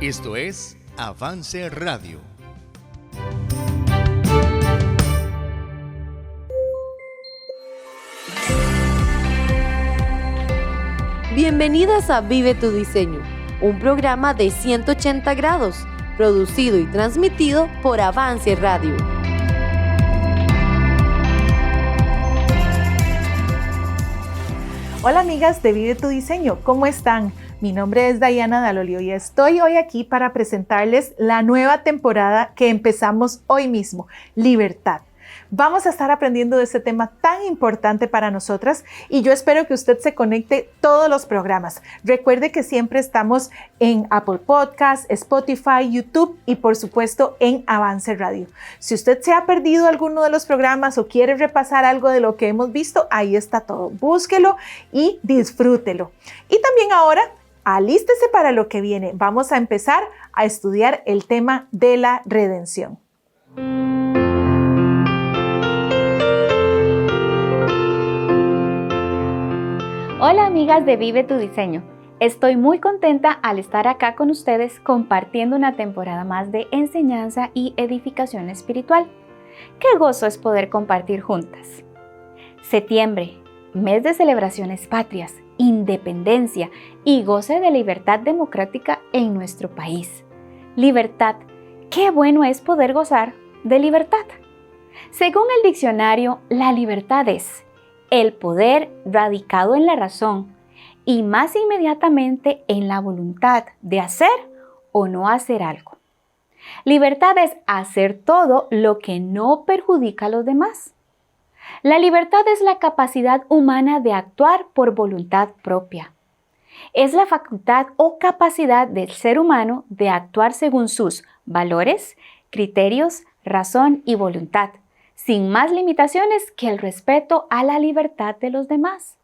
Esto es Avance Radio. Bienvenidas a Vive tu Diseño, un programa de 180 grados, producido y transmitido por Avance Radio. Hola amigas de Vive tu Diseño, ¿cómo están? Mi nombre es Diana Dalolio y estoy hoy aquí para presentarles la nueva temporada que empezamos hoy mismo, Libertad. Vamos a estar aprendiendo de este tema tan importante para nosotras y yo espero que usted se conecte todos los programas. Recuerde que siempre estamos en Apple Podcasts, Spotify, YouTube y por supuesto en Avance Radio. Si usted se ha perdido alguno de los programas o quiere repasar algo de lo que hemos visto, ahí está todo. Búsquelo y disfrútelo. Y también ahora, alístese para lo que viene. Vamos a empezar a estudiar el tema de la redención. Hola amigas de Vive tu Diseño, estoy muy contenta al estar acá con ustedes compartiendo una temporada más de enseñanza y edificación espiritual. ¡Qué gozo es poder compartir juntas! Septiembre, mes de celebraciones patrias, independencia y goce de libertad democrática en nuestro país. Libertad, qué bueno es poder gozar de libertad. Según el diccionario, la libertad es el poder radicado en la razón y más inmediatamente en la voluntad de hacer o no hacer algo. Libertad es hacer todo lo que no perjudica a los demás. La libertad es la capacidad humana de actuar por voluntad propia. Es la facultad o capacidad del ser humano de actuar según sus valores, criterios, razón y voluntad, sin más limitaciones que el respeto a la libertad de los demás.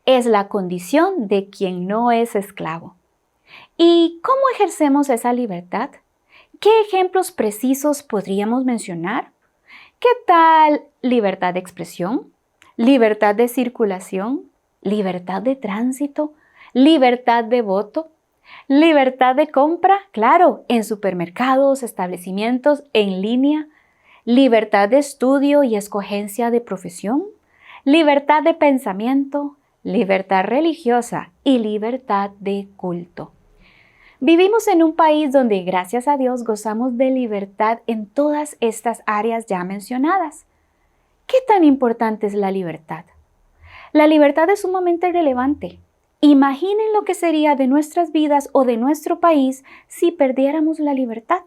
Es la condición de quien no es esclavo. ¿Y cómo ejercemos esa libertad? ¿Qué ejemplos precisos podríamos mencionar? ¿Qué tal libertad de expresión? ¿Libertad de circulación? ¿Libertad de tránsito? ¿Libertad de voto? ¿Libertad de compra? Claro, en supermercados, establecimientos, en línea. ¿Libertad de estudio y escogencia de profesión? ¿Libertad de pensamiento? ¿Libertad religiosa? Y libertad de culto. Vivimos en un país donde, gracias a Dios, gozamos de libertad en todas estas áreas ya mencionadas. ¿Qué tan importante es la libertad? La libertad es sumamente relevante. Imaginen lo que sería de nuestras vidas o de nuestro país si perdiéramos la libertad.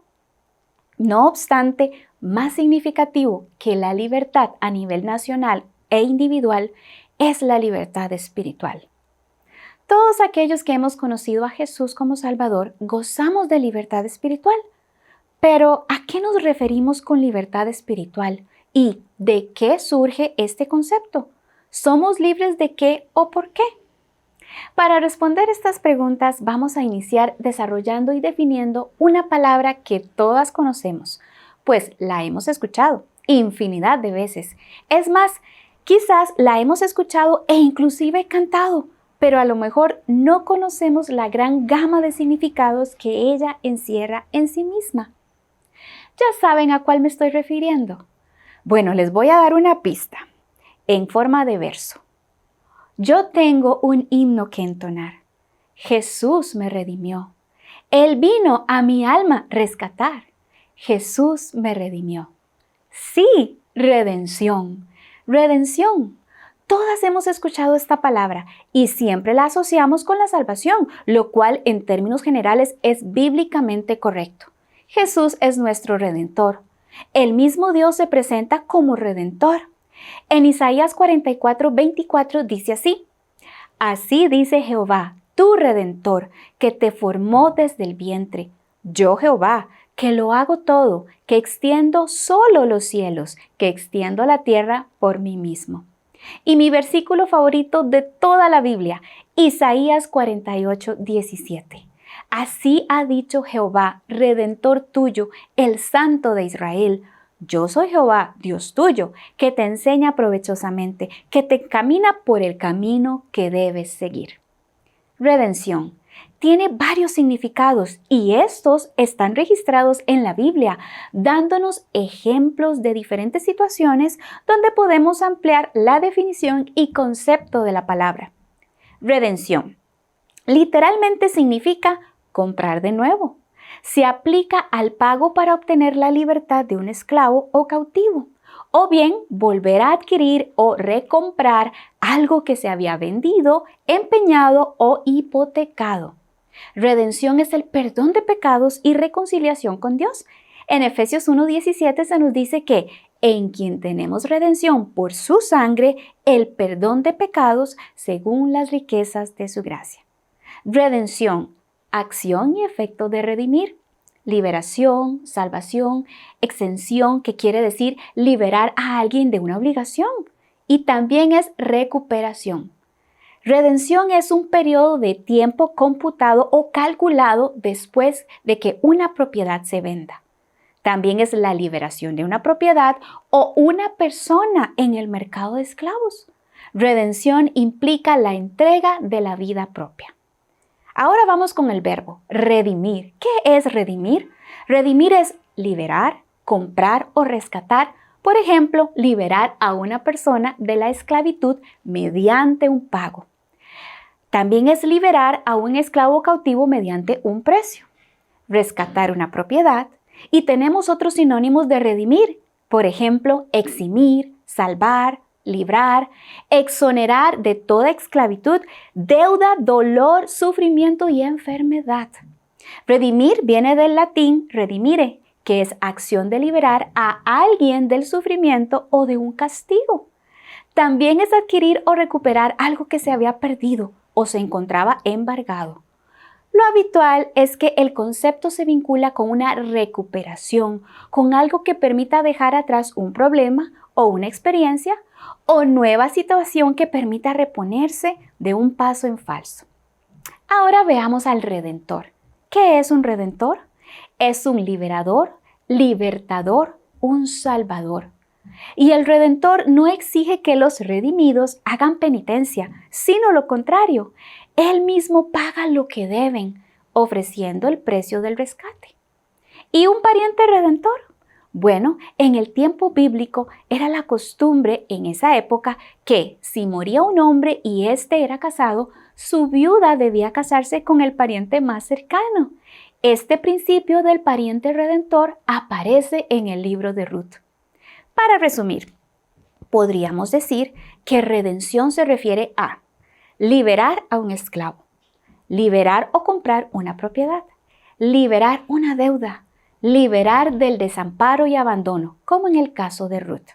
No obstante, más significativo que la libertad a nivel nacional e individual es la libertad espiritual. Todos aquellos que hemos conocido a Jesús como Salvador gozamos de libertad espiritual. Pero, ¿a qué nos referimos con libertad espiritual? ¿Y de qué surge este concepto? ¿Somos libres de qué o por qué? Para responder estas preguntas vamos a iniciar desarrollando y definiendo una palabra que todas conocemos, pues la hemos escuchado infinidad de veces. Es más, quizás la hemos escuchado e inclusive cantado, pero a lo mejor no conocemos la gran gama de significados que ella encierra en sí misma. ¿Ya saben a cuál me estoy refiriendo? Bueno, les voy a dar una pista en forma de verso. Yo tengo un himno que entonar. Jesús me redimió. Él vino a mi alma rescatar. Jesús me redimió. Sí, redención. Redención. Todas hemos escuchado esta palabra y siempre la asociamos con la salvación, lo cual en términos generales es bíblicamente correcto. Jesús es nuestro Redentor. El mismo Dios se presenta como Redentor. En Isaías 44:24 dice así: Así dice Jehová, tu Redentor, que te formó desde el vientre. Yo Jehová, que lo hago todo, que extiendo solo los cielos, que extiendo la tierra por mí mismo. Y mi versículo favorito de toda la Biblia, Isaías 48:17. Así ha dicho Jehová, Redentor tuyo, el Santo de Israel. Yo soy Jehová, Dios tuyo, que te enseña provechosamente, que te encamina por el camino que debes seguir. Redención. Tiene varios significados y estos están registrados en la Biblia, dándonos ejemplos de diferentes situaciones donde podemos ampliar la definición y concepto de la palabra. Redención. Literalmente significa comprar de nuevo. Se aplica al pago para obtener la libertad de un esclavo o cautivo, o bien volver a adquirir o recomprar algo que se había vendido, empeñado o hipotecado. Redención es el perdón de pecados y reconciliación con Dios. En Efesios 1:17 se nos dice que en quien tenemos redención por su sangre, el perdón de pecados según las riquezas de su gracia. Redención, acción y efecto de redimir. Liberación, salvación, exención, que quiere decir liberar a alguien de una obligación. Y también es recuperación. Redención es un periodo de tiempo computado o calculado después de que una propiedad se venda. También es la liberación de una propiedad o una persona en el mercado de esclavos. Redención implica la entrega de la vida propia. Ahora vamos con el verbo redimir. ¿Qué es redimir? Redimir es liberar, comprar o rescatar. Por ejemplo, liberar a una persona de la esclavitud mediante un pago. También es liberar a un esclavo cautivo mediante un precio. Rescatar una propiedad. Y tenemos otros sinónimos de redimir. Por ejemplo, eximir, salvar, librar, exonerar de toda esclavitud, deuda, dolor, sufrimiento y enfermedad. Redimir viene del latín redimire, que es acción de liberar a alguien del sufrimiento o de un castigo. También es adquirir o recuperar algo que se había perdido o se encontraba embargado. Lo habitual es que el concepto se vincula con una recuperación, con algo que permita dejar atrás un problema o una experiencia o nueva situación que permita reponerse de un paso en falso. Ahora veamos al Redentor. ¿Qué es un Redentor? Es un liberador, libertador, un salvador. Y el Redentor no exige que los redimidos hagan penitencia, sino lo contrario. Él mismo paga lo que deben, ofreciendo el precio del rescate. ¿Y un pariente redentor? Bueno, en el tiempo bíblico era la costumbre en esa época que si moría un hombre y éste era casado, su viuda debía casarse con el pariente más cercano. Este principio del pariente redentor aparece en el libro de Ruth. Para resumir, podríamos decir que redención se refiere a liberar a un esclavo, liberar o comprar una propiedad, liberar una deuda, liberar del desamparo y abandono, como en el caso de Ruth.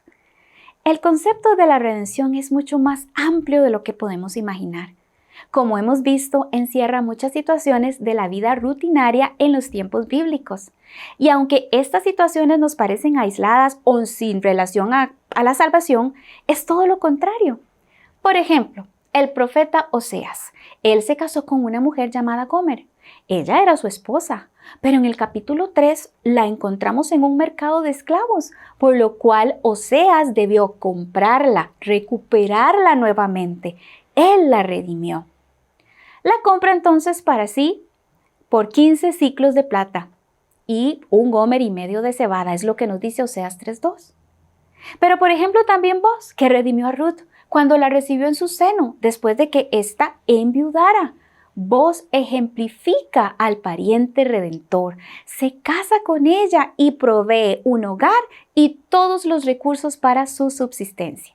El concepto de la redención es mucho más amplio de lo que podemos imaginar. Como hemos visto, encierra muchas situaciones de la vida rutinaria en los tiempos bíblicos. Y aunque estas situaciones nos parecen aisladas o sin relación a la salvación, es todo lo contrario. Por ejemplo, el profeta Oseas. Él se casó con una mujer llamada Gomer. Ella era su esposa, pero en el capítulo 3 la encontramos en un mercado de esclavos, por lo cual Oseas debió comprarla, recuperarla nuevamente. Él la redimió. La compra entonces para sí por 15 siclos de plata y 1,5 gomer de cebada, es lo que nos dice Oseas 3:2. Pero por ejemplo también vos, que redimió a Ruth cuando la recibió en su seno después de que ésta enviudara. Vos ejemplifica al pariente redentor, se casa con ella y provee un hogar y todos los recursos para su subsistencia.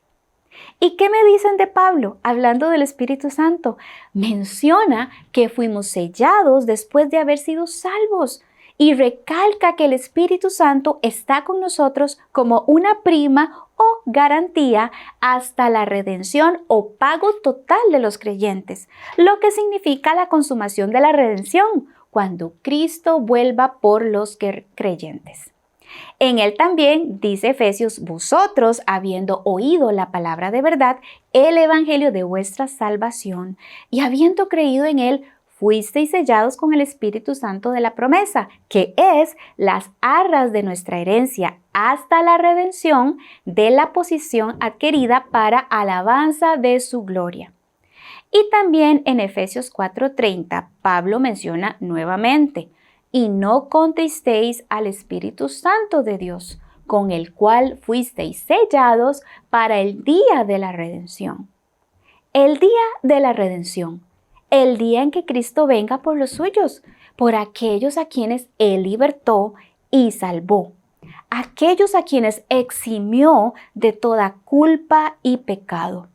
¿Y qué me dicen de Pablo? Hablando del Espíritu Santo, menciona que fuimos sellados después de haber sido salvos y recalca que el Espíritu Santo está con nosotros como una prima o garantía hasta la redención o pago total de los creyentes, lo que significa la consumación de la redención cuando Cristo vuelva por los creyentes. En él también, dice Efesios, vosotros, habiendo oído la palabra de verdad, el evangelio de vuestra salvación, y habiendo creído en él, fuisteis sellados con el Espíritu Santo de la promesa, que es las arras de nuestra herencia, hasta la redención de la posesión adquirida para alabanza de su gloria. Y también en Efesios 4:30, Pablo menciona nuevamente, y no contristéis al Espíritu Santo de Dios, con el cual fuisteis sellados para el día de la redención. El día de la redención, el día en que Cristo venga por los suyos, por aquellos a quienes Él libertó y salvó, aquellos a quienes eximió de toda culpa y pecado.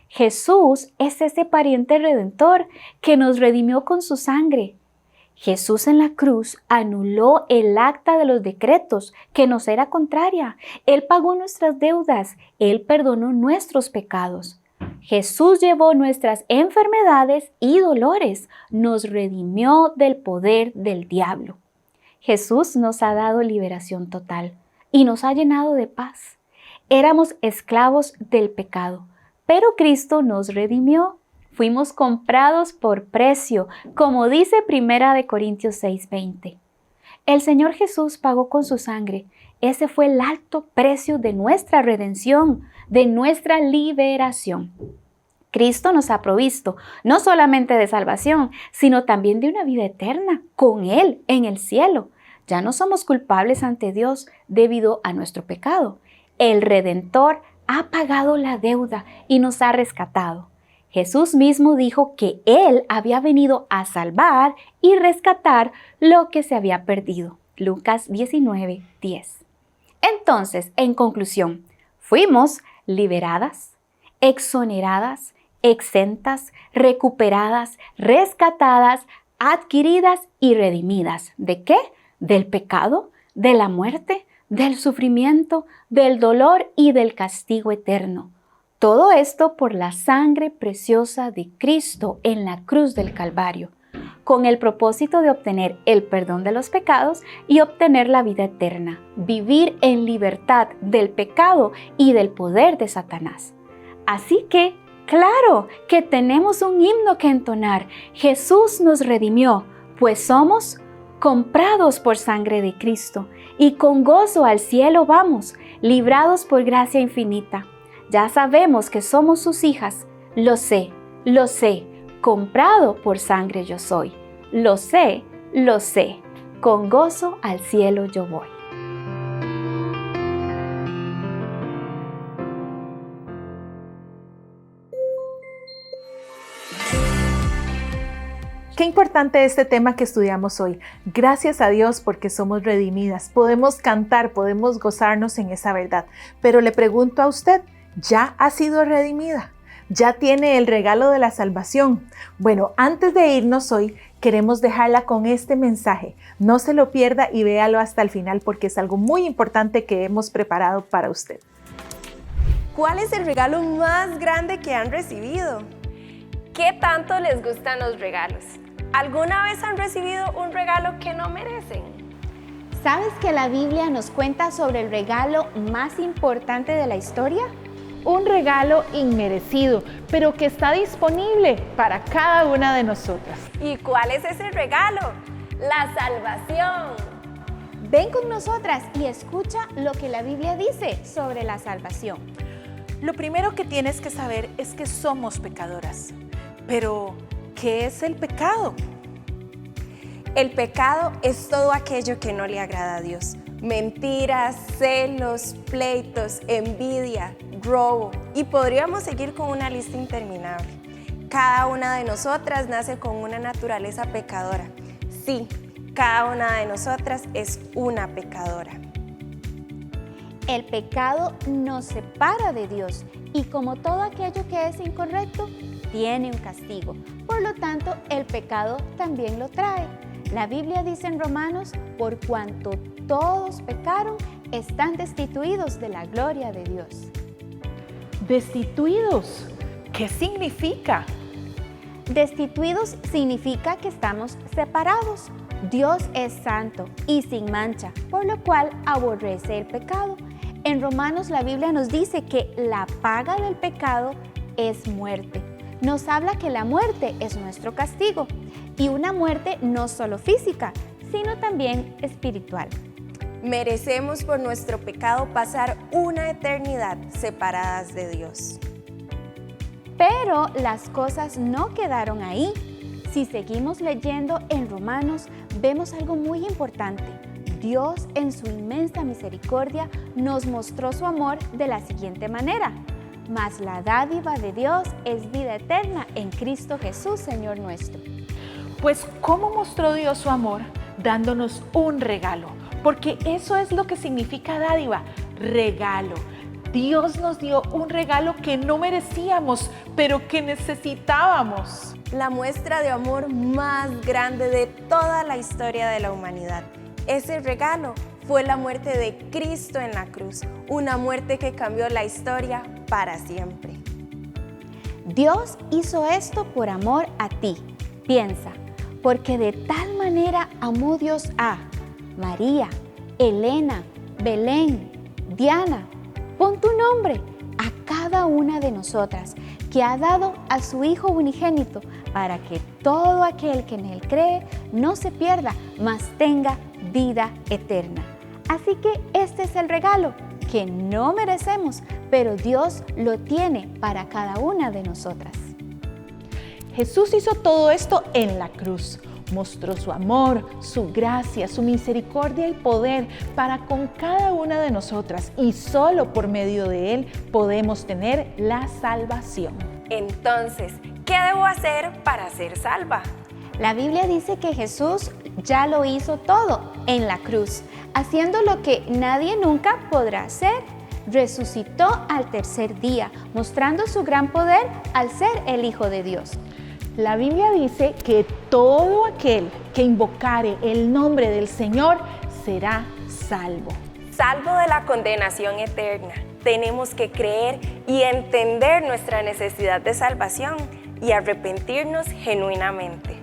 Jesús es ese pariente redentor que nos redimió con su sangre. Jesús en la cruz anuló el acta de los decretos que nos era contraria. Él pagó nuestras deudas. Él perdonó nuestros pecados. Jesús llevó nuestras enfermedades y dolores. Nos redimió del poder del diablo. Jesús nos ha dado liberación total y nos ha llenado de paz. Éramos esclavos del pecado, pero Cristo nos redimió. Fuimos comprados por precio, como dice 1 Corintios 6:20. El Señor Jesús pagó con su sangre. Ese fue el alto precio de nuestra redención, de nuestra liberación. Cristo nos ha provisto no solamente de salvación, sino también de una vida eterna con Él en el cielo. Ya no somos culpables ante Dios debido a nuestro pecado. El Redentor ha pagado la deuda y nos ha rescatado. Jesús mismo dijo que Él había venido a salvar y rescatar lo que se había perdido. Lucas 19:10. Entonces, en conclusión, fuimos liberadas, exoneradas, exentas, recuperadas, rescatadas, adquiridas y redimidas. ¿De qué? Del pecado, de la muerte, del sufrimiento, del dolor y del castigo eterno. Todo esto por la sangre preciosa de Cristo en la cruz del Calvario, con el propósito de obtener el perdón de los pecados y obtener la vida eterna, vivir en libertad del pecado y del poder de Satanás. Así que, claro que tenemos un himno que entonar. Jesús nos redimió, pues somos comprados por sangre de Cristo, y con gozo al cielo vamos, librados por gracia infinita. Ya sabemos que somos sus hijas. Lo sé, comprado por sangre yo soy. Lo sé, con gozo al cielo yo voy. Qué importante este tema que estudiamos hoy. Gracias a Dios porque somos redimidas. Podemos cantar, podemos gozarnos en esa verdad. Pero le pregunto a usted, ¿ya ha sido redimida? ¿Ya tiene el regalo de la salvación? Bueno, antes de irnos hoy, queremos dejarla con este mensaje. No se lo pierda y véalo hasta el final porque es algo muy importante que hemos preparado para usted. ¿Cuál es el regalo más grande que han recibido? ¿Qué tanto les gustan los regalos? ¿Alguna vez han recibido un regalo que no merecen? ¿Sabes que la Biblia nos cuenta sobre el regalo más importante de la historia? Un regalo inmerecido, pero que está disponible para cada una de nosotras. ¿Y cuál es ese regalo? La salvación. Ven con nosotras y escucha lo que la Biblia dice sobre la salvación. Lo primero que tienes que saber es que somos pecadoras. Pero, ¿qué es el pecado? El pecado es todo aquello que no le agrada a Dios. Mentiras, celos, pleitos, envidia, robo. Y podríamos seguir con una lista interminable. Cada una de nosotras nace con una naturaleza pecadora. Sí, cada una de nosotras es una pecadora. El pecado nos separa de Dios y como todo aquello que es incorrecto, tiene un castigo. Por lo tanto, el pecado también lo trae. La Biblia dice en Romanos, por cuanto todos pecaron, están destituidos de la gloria de Dios. ¿Destituidos? ¿Qué significa? Destituidos significa que estamos separados. Dios es santo y sin mancha, por lo cual aborrece el pecado. En Romanos la Biblia nos dice que la paga del pecado es muerte. Nos habla que la muerte es nuestro castigo y una muerte no solo física, sino también espiritual. Merecemos por nuestro pecado pasar una eternidad separadas de Dios. Pero las cosas no quedaron ahí. Si seguimos leyendo en Romanos, vemos algo muy importante. Dios, en su inmensa misericordia, nos mostró su amor de la siguiente manera. Mas la dádiva de Dios es vida eterna en Cristo Jesús, Señor nuestro. Pues, ¿cómo mostró Dios su amor? Dándonos un regalo, porque eso es lo que significa dádiva, regalo. Dios nos dio un regalo que no merecíamos, pero que necesitábamos. La muestra de amor más grande de toda la historia de la humanidad. Ese regalo fue la muerte de Cristo en la cruz, una muerte que cambió la historia para siempre. Dios hizo esto por amor a ti. Piensa, porque de tal manera amó Dios a María, Elena, Belén, Diana, pon tu nombre, a cada una de nosotras, que ha dado a su Hijo unigénito, para que todo aquel que en Él cree no se pierda, mas tenga vida eterna. Así que este es el regalo que no merecemos, pero Dios lo tiene para cada una de nosotras. Jesús hizo todo esto en la cruz. Mostró su amor, su gracia, su misericordia y poder para con cada una de nosotras, y solo por medio de Él podemos tener la salvación. Entonces, ¿qué debo hacer para ser salva? La Biblia dice que Jesús ya lo hizo todo en la cruz, haciendo lo que nadie nunca podrá hacer. Resucitó al tercer día, mostrando su gran poder al ser el Hijo de Dios. La Biblia dice que todo aquel que invocare el nombre del Señor será salvo. Salvo de la condenación eterna. Tenemos que creer y entender nuestra necesidad de salvación y arrepentirnos genuinamente.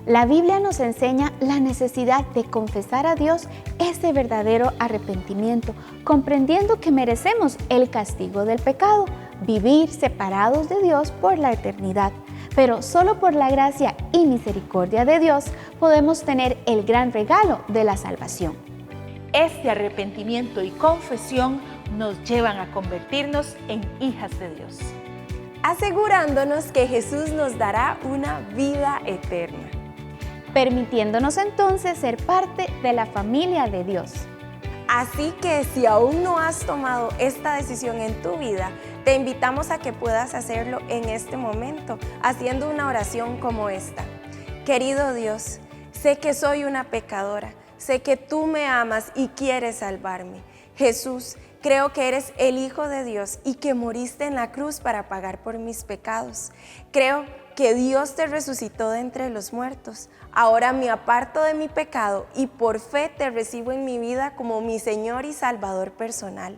La Biblia nos enseña la necesidad de confesar a Dios ese verdadero arrepentimiento, comprendiendo que merecemos el castigo del pecado, vivir separados de Dios por la eternidad. Pero solo por la gracia y misericordia de Dios podemos tener el gran regalo de la salvación. Este arrepentimiento y confesión nos llevan a convertirnos en hijas de Dios, asegurándonos que Jesús nos dará una vida eterna, permitiéndonos entonces ser parte de la familia de Dios. Así que si aún no has tomado esta decisión en tu vida, te invitamos a que puedas hacerlo en este momento, haciendo una oración como esta. Querido Dios, sé que soy una pecadora, sé que tú me amas y quieres salvarme. Jesús, creo que eres el Hijo de Dios y que moriste en la cruz para pagar por mis pecados. Creo que Dios te resucitó de entre los muertos. Ahora me aparto de mi pecado y por fe te recibo en mi vida como mi Señor y Salvador personal.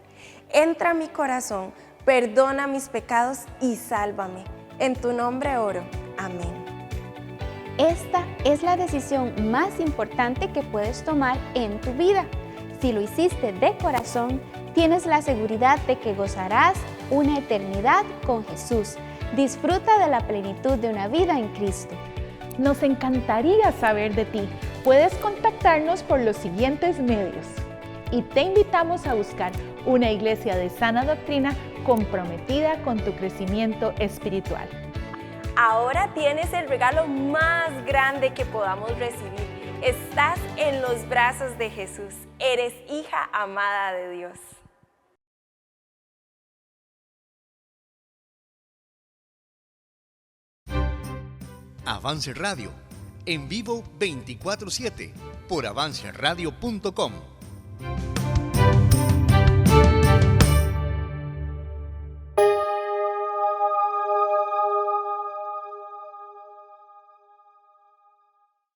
Entra a mi corazón, perdona mis pecados y sálvame. En tu nombre oro. Amén. Esta es la decisión más importante que puedes tomar en tu vida. Si lo hiciste de corazón, tienes la seguridad de que gozarás una eternidad con Jesús. Disfruta de la plenitud de una vida en Cristo. Nos encantaría saber de ti. Puedes contactarnos por los siguientes medios. Y te invitamos a buscar una iglesia de sana doctrina comprometida con tu crecimiento espiritual. Ahora tienes el regalo más grande que podamos recibir. Estás en los brazos de Jesús. Eres hija amada de Dios. Avance Radio, en vivo 24/7 por avanceradio.com.